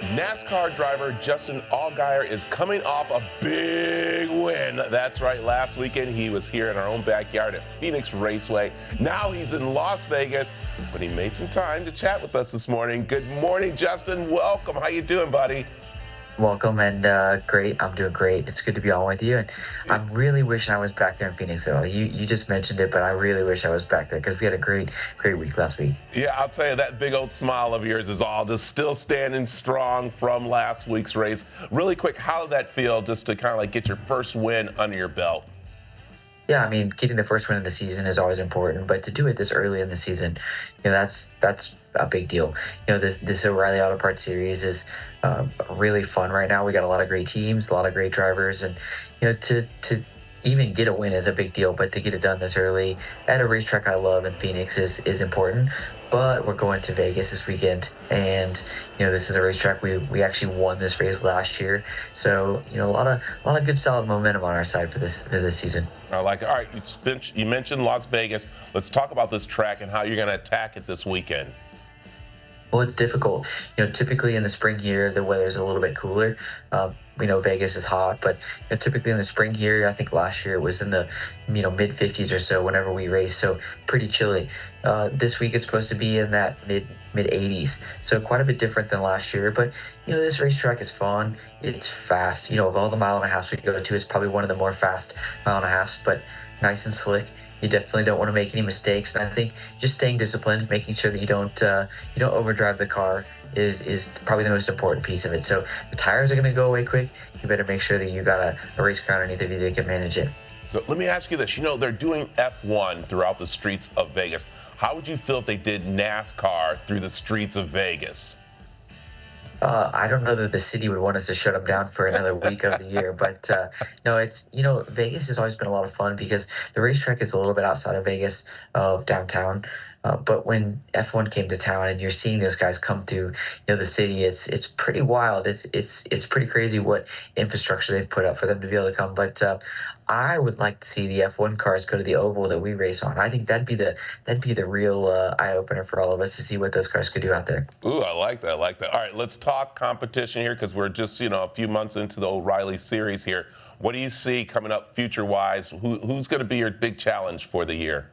NASCAR driver Justin Allgaier is coming off a big win. That's right, last weekend he was here in our own backyard at Phoenix Raceway. Now he's in Las Vegas, but he made some time to chat with us this morning. Good morning, Justin. Welcome. How you doing, buddy? Welcome and great. I'm doing great. It's good to be on with you. And I'm really wishing I was back there in Phoenix. You just mentioned it, but I really wish I was back there because we had a great week last week. Yeah, I'll tell you, that big old smile of yours is all just still standing strong from last week's race. Really quick, how did that feel just to kind of like get your first win under your belt? Yeah, I mean, getting the first win of the season is always important, but to do it this early in the season, that's a big deal. This O'Reilly Auto Parts Series is really fun right now. We got a lot of great teams, a lot of great drivers, and to even get a win is a big deal. But to get it done this early at a racetrack I love in Phoenix is important. But we're going to Vegas this weekend, and this is a racetrack we actually won this race last year. So a lot of good solid momentum on our side for this season. I like it. All right, you mentioned Las Vegas. Let's talk about this track and how you're going to attack it this weekend. Well, it's difficult. Typically in the spring here, the weather's a little bit cooler. We know Vegas is hot, but typically in the spring here, I think last year it was in the mid 50s or so whenever we race, so pretty chilly. This week it's supposed to be in that mid 80s, so quite a bit different than last year. But this racetrack is fun. It's fast. Of all the mile and a half we go to, it's probably one of the more fast mile and a halves, but nice and slick. You definitely don't want to make any mistakes, and I think just staying disciplined, making sure that you don't overdrive the car is probably the most important piece of it. So the tires are going to go away quick. You better make sure that you got a race car underneath of you that can manage it. So let me ask you this. They're doing F1 throughout the streets of Vegas. How would you feel if they did NASCAR through the streets of Vegas? I don't know that the city would want us to shut them down for another week of the year, but no, it's Vegas has always been a lot of fun because the racetrack is a little bit outside of Vegas, of downtown. But when F1 came to town and you're seeing those guys come through, the city, it's pretty wild. It's pretty crazy what infrastructure they've put up for them to be able to come. But I would like to see the F1 cars go to the oval that we race on. I think that'd be the real eye opener for all of us to see what those cars could do out there. Ooh, I like that. All right, let's talk competition here because we're just a few months into the O'Reilly series here. What do you see coming up future-wise? Who's going to be your big challenge for the year?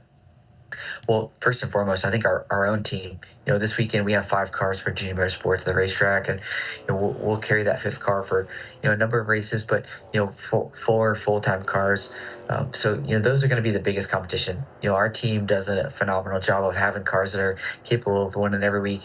Well, first and foremost, I think our own team. This weekend we have 5 cars for JR Motorsports at the racetrack, and we'll carry that 5th car for a number of races. But 4 full-time cars. So those are going to be the biggest competition. Our team does a phenomenal job of having cars that are capable of winning every week.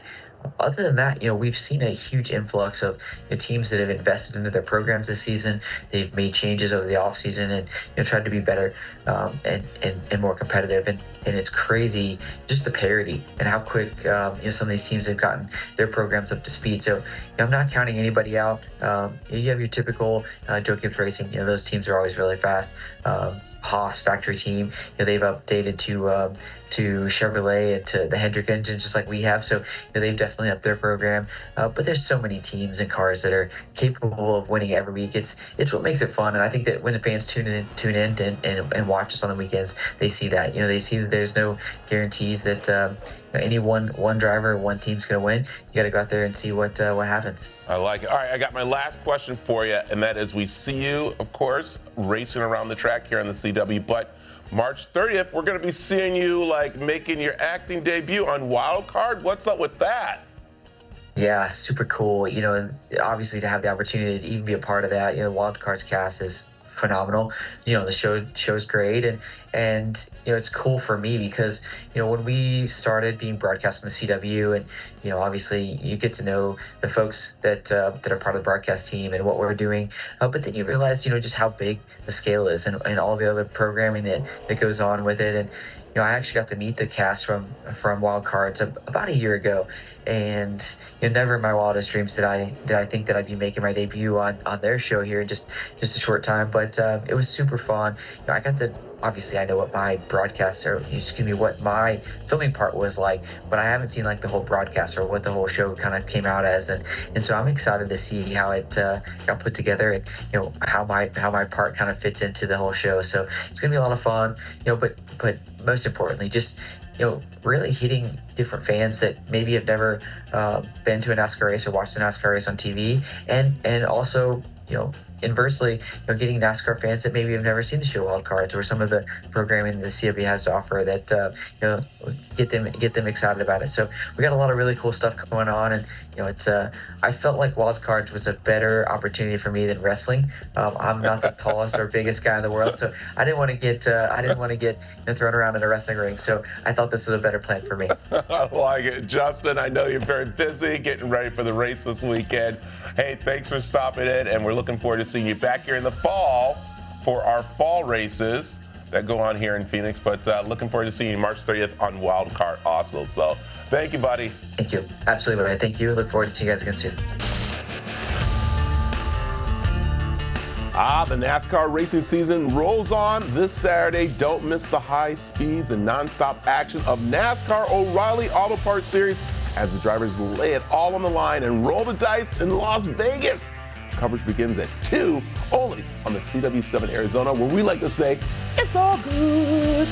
Other than that, we've seen a huge influx of teams that have invested into their programs this season. They've made changes over the offseason and tried to be better and more competitive. And it's crazy just the parity and how quick some of these teams have gotten their programs up to speed. So I'm not counting anybody out. You have your typical Joe Gibbs Racing. Those teams are always really fast. Haas factory team, they've updated to Chevrolet and to the Hendrick engine just like we have, so they've definitely upped their program. But there's so many teams and cars that are capable of winning every week. It's what makes it fun, and I think that when the fans tune in and watch us on the weekends, they see that they see that there's no guarantees that any one driver or one team's going to win. You got to go out there and see what happens. I like it. All right, I got my last question for you, and that is, we see you, of course, racing around the track here on the CW, but March 30th, we're going to be seeing you making your acting debut on Wild Card. What's up with that? Yeah, super cool. And obviously to have the opportunity to even be a part of that, the Wild Cards cast is phenomenal. The show's great, and it's cool for me because when we started being broadcast on the CW, and obviously you get to know the folks that are part of the broadcast team and what we're doing, but then you realize just how big the scale is and all the other programming that goes on with it. And I actually got to meet the cast from Wild Cards about a year ago, and never in my wildest dreams did I think that I'd be making my debut on their show here in just a short time. But it was super fun. I got to, obviously I know what my broadcast, or what my filming part was like, but I haven't seen the whole broadcast or what the whole show kind of came out as, and so I'm excited to see how it got put together, and how my part kind of fits into the whole show. So it's gonna be a lot of fun, but most importantly, just really hitting different fans that maybe have never been to a NASCAR race or watched a NASCAR race on TV, and also inversely, getting NASCAR fans that maybe have never seen the show wild cards or some of the programming the CW has to offer that get them excited about it. So we got a lot of really cool stuff going on, and it's I felt like wild cards was a better opportunity for me than wrestling. I'm not the tallest or biggest guy in the world, so I didn't want to get thrown around in a wrestling ring. So I thought this was a better plan for me. I like it. Justin, I know you're very busy getting ready for the race this weekend. Hey, thanks for stopping in, and we're looking forward to seeing you back here in the fall for our fall races that go on here in Phoenix. But looking forward to seeing you March 30th on Wild Card also. So thank you, buddy. Thank you. Absolutely, buddy. Thank you. Look forward to seeing you guys again soon. The NASCAR racing season rolls on this Saturday. Don't miss the high speeds and nonstop action of NASCAR O'Reilly Auto Parts Series as the drivers lay it all on the line and roll the dice in Las Vegas. Coverage begins at 2, only on the CW7 Arizona, where we like to say, it's all good.